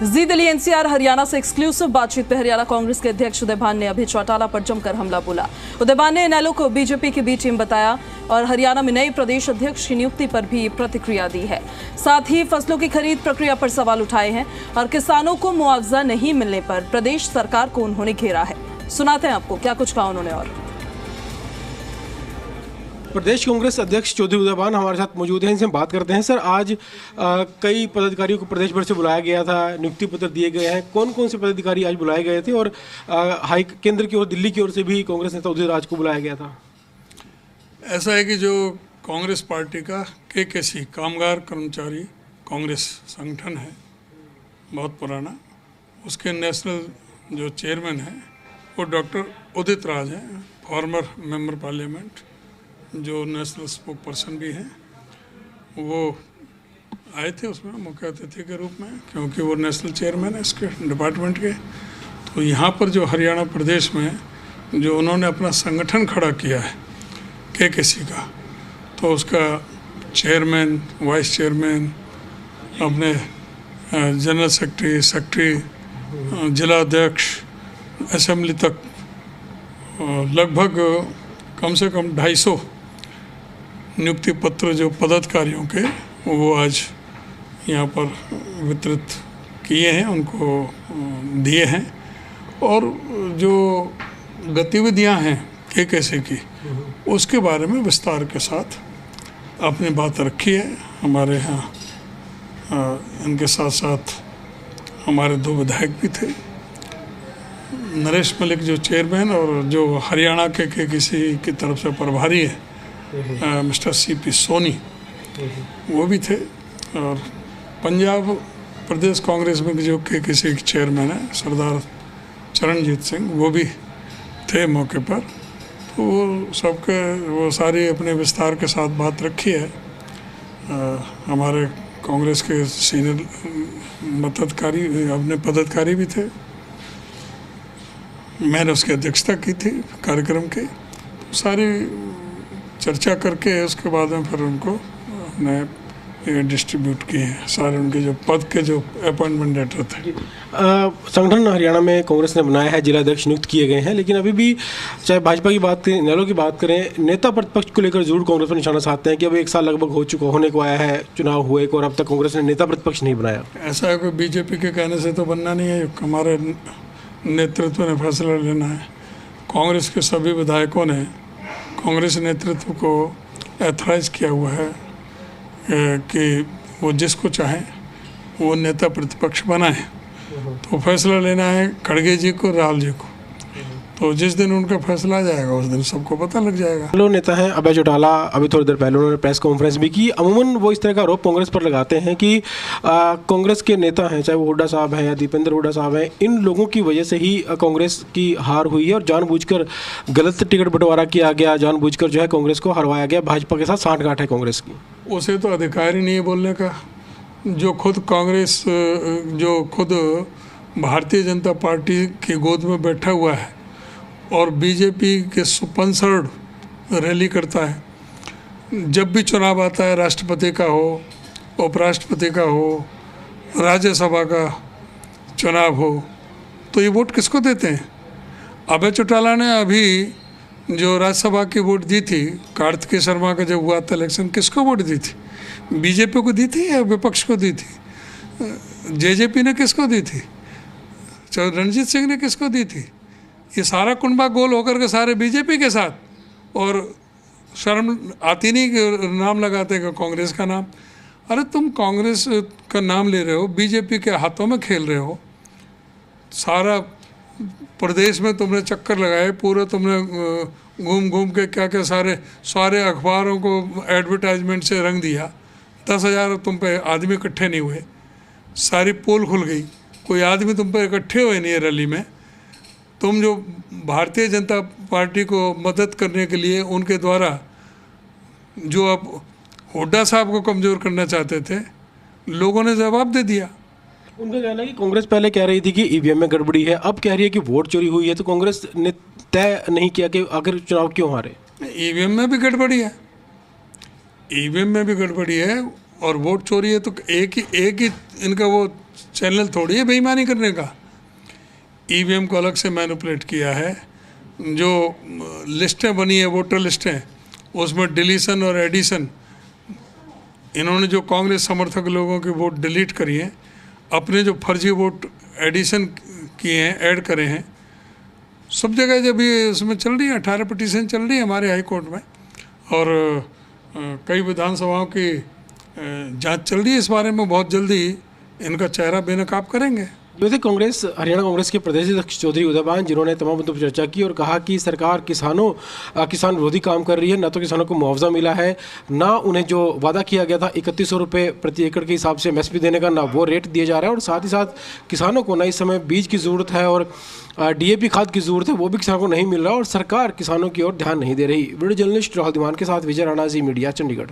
जी Delhi NCR Haryana से exclusive बातचीत में हरियाणा कांग्रेस के अध्यक्ष उदयभान ने अभी चौटाला पर जमकर हमला बोला। उदयभान ने इनेलो को बीजेपी की बी टीम बताया और हरियाणा में नए प्रदेश अध्यक्ष की नियुक्ति पर भी प्रतिक्रिया दी है। साथ ही फसलों की खरीद प्रक्रिया पर सवाल उठाए हैं और किसानों को मुआवजा नहीं मिलने पर प्रदेश सरकार को उन्होंने घेरा है। सुनाते हैं आपको क्या कुछ कहा उन्होंने। और प्रदेश कांग्रेस अध्यक्ष चौधरी उदयभान हमारे साथ मौजूद हैं, इनसे हम बात करते हैं। सर, आज कई पदाधिकारियों को प्रदेश भर से बुलाया गया था, नियुक्ति पत्र दिए गए हैं। कौन कौन से पदाधिकारी आज बुलाए गए थे और हाई केंद्र की ओर, दिल्ली की ओर से भी कांग्रेस नेता उदय राज को बुलाया गया था? ऐसा है कि जो कांग्रेस पार्टी का KKC कामगार कर्मचारी कांग्रेस संगठन है, बहुत पुराना, उसके नेशनल जो चेयरमैन हैं वो डॉक्टर उदित राज हैं, फॉर्मर मेंबर पार्लियामेंट, जो नेशनल स्पोक पर्सन भी हैं। वो आए थे उसमें मुख्य अतिथि के रूप में, क्योंकि वो नेशनल चेयरमैन है इसके डिपार्टमेंट के। तो यहाँ पर जो हरियाणा प्रदेश में जो उन्होंने अपना संगठन खड़ा किया है KKC का, तो उसका चेयरमैन, वाइस चेयरमैन, अपने जनरल सेक्रेटरी, जिला अध्यक्ष, असेंबली तक लगभग कम से कम 250 नियुक्ति पत्र जो पदाधिकारियों के वो आज यहाँ पर वितरित किए हैं, उनको दिए हैं। और जो गतिविधियाँ हैं KKC की, उसके बारे में विस्तार के साथ अपनी बात रखी है। हमारे यहाँ इनके साथ साथ हमारे 2 विधायक भी थे, नरेश मलिक जो चेयरमैन, और जो हरियाणा के KKC की तरफ से प्रभारी है मिस्टर CP सोनी, वो भी थे। और पंजाब प्रदेश कांग्रेस में जो KKC के चेयरमैन है सरदार चरणजीत सिंह, वो भी थे मौके पर। तो वो सबके वो सारी अपने विस्तार के साथ बात रखी है। हमारे कांग्रेस के सीनियर अपने पदाधिकारी भी थे, मैंने उसकी अध्यक्षता की थी कार्यक्रम की। सारी चर्चा करके उसके बाद में फिर उनको हमने डिस्ट्रीब्यूट किए हैं सारे उनके जो पद के जो अपॉइंटमेंट लेटर थे। संगठन हरियाणा में कांग्रेस ने बनाया है, जिला अध्यक्ष नियुक्त किए गए हैं, लेकिन अभी भी चाहे भाजपा की बात करें, इनेलो की बात करें, नेता प्रतिपक्ष को लेकर जरूर कांग्रेस पर निशाना साधते हैं कि अब 1 साल लगभग होने को आया है चुनाव हुए को, और अब तक कांग्रेस ने नेता प्रतिपक्ष नहीं बनाया। ऐसा है, कोई बीजेपी के कहने से तो बनना नहीं है, हमारे नेतृत्व ने फैसला लेना है। कांग्रेस के सभी विधायकों ने कांग्रेस नेतृत्व को एथराइज किया हुआ है कि वो जिसको चाहें वो नेता प्रतिपक्ष बनाएं। तो फैसला लेना है खड़गे जी को, राहुल जी को। तो जिस दिन उनका फैसला आ जाएगा उस दिन सबको पता लग जाएगा। लोग नेता हैं अभय चौटाला, अभी थोड़ी देर पहले उन्होंने प्रेस कॉन्फ्रेंस भी की। अमूमन वो इस तरह का आरोप कांग्रेस पर लगाते हैं कि कांग्रेस के नेता हैं, चाहे वो हुड्डा साहब हैं या दीपेंद्र हुड्डा साहब हैं, इन लोगों की वजह से ही कांग्रेस की हार हुई है और जानबूझकर गलत टिकट बंटवारा किया गया, जानबूझकर जो है कांग्रेस को हरवाया गया। भाजपा के साथ सांठगांठ है कांग्रेस की। उसे तो अधिकार ही नहीं है बोलने का। जो खुद कांग्रेस, जो खुद भारतीय जनता पार्टी की गोद में बैठा हुआ है और बीजेपी के स्पॉन्सर्ड रैली करता है, जब भी चुनाव आता है, राष्ट्रपति का हो, उपराष्ट्रपति का हो, राज्यसभा का चुनाव हो, तो ये वोट किसको देते हैं? अभय चौटाला ने अभी जो राज्यसभा की वोट दी थी, कार्तिकेय शर्मा का जब हुआ था इलेक्शन, किसको वोट दी थी? बीजेपी को दी थी या विपक्ष को दी थी? JJP ने किसको दी थी? रणजीत सिंह ने किसको दी थी? ये सारा कुंबा गोल होकर के सारे बीजेपी के साथ, और शर्म आती नहीं कि नाम लगाते हैं कांग्रेस का नाम। अरे तुम कांग्रेस का नाम ले रहे हो, बीजेपी के हाथों में खेल रहे हो। सारा प्रदेश में तुमने चक्कर लगाए, पूरा तुमने घूम घूम के क्या सारे अखबारों को एडवर्टाइजमेंट से रंग दिया। 10,000 तुम पे आदमी इकट्ठे नहीं हुए, सारी पोल खुल गई, कोई आदमी तुम पे इकट्ठे हुए नहीं है रैली में। तुम जो भारतीय जनता पार्टी को मदद करने के लिए उनके द्वारा जो अब हुड्डा साहब को कमज़ोर करना चाहते थे, लोगों ने जवाब दे दिया। उनका कहना है कि कांग्रेस पहले कह रही थी कि EVM में गड़बड़ी है, अब कह रही है कि वोट चोरी हुई है। तो कांग्रेस ने तय नहीं किया कि आखिर चुनाव क्यों हारे। EVM में भी गड़बड़ी है, EVM में भी गड़बड़ी है और वोट चोरी है। तो एक ही इनका वो चैनल थोड़ी है बेईमानी करने का। ईवीएम को अलग से मैनिपुलेट किया है, जो लिस्टें बनी है वोटर लिस्टें, उसमें डिलीशन और एडिशन, इन्होंने जो कांग्रेस समर्थक लोगों के वोट डिलीट करी हैं, अपने जो फर्जी वोट एडिशन किए हैं, ऐड करे हैं, सब जगह जब ये उसमें चल रही है, 18 पिटीशन चल रही है हमारे हाई कोर्ट में, और कई विधानसभाओं की जांच चल रही है इस बारे में। बहुत जल्दी इनका चेहरा बेनकाब करेंगे। वैसे कांग्रेस, हरियाणा कांग्रेस के प्रदेश अध्यक्ष चौधरी उदयभान, जिन्होंने तमाम मुद्दों पर चर्चा की और कहा कि सरकार किसान विरोधी काम कर रही है, ना तो किसानों को मुआवजा मिला है, ना उन्हें जो वादा किया गया था 3100 रुपये प्रति एकड़ के हिसाब से एमएसपी देने का, ना वो रेट दिया जा रहा है, और साथ ही साथ किसानों को ना इस समय बीज की ज़रूरत है और डीएपी खाद की ज़रूरत है, वो भी किसानों को नहीं मिल रहा और सरकार किसानों की ओर ध्यान नहीं दे रही। वीडियो जर्नलिस्ट राहुल दीवान के साथ विजय राणा, जी मीडिया, चंडीगढ़।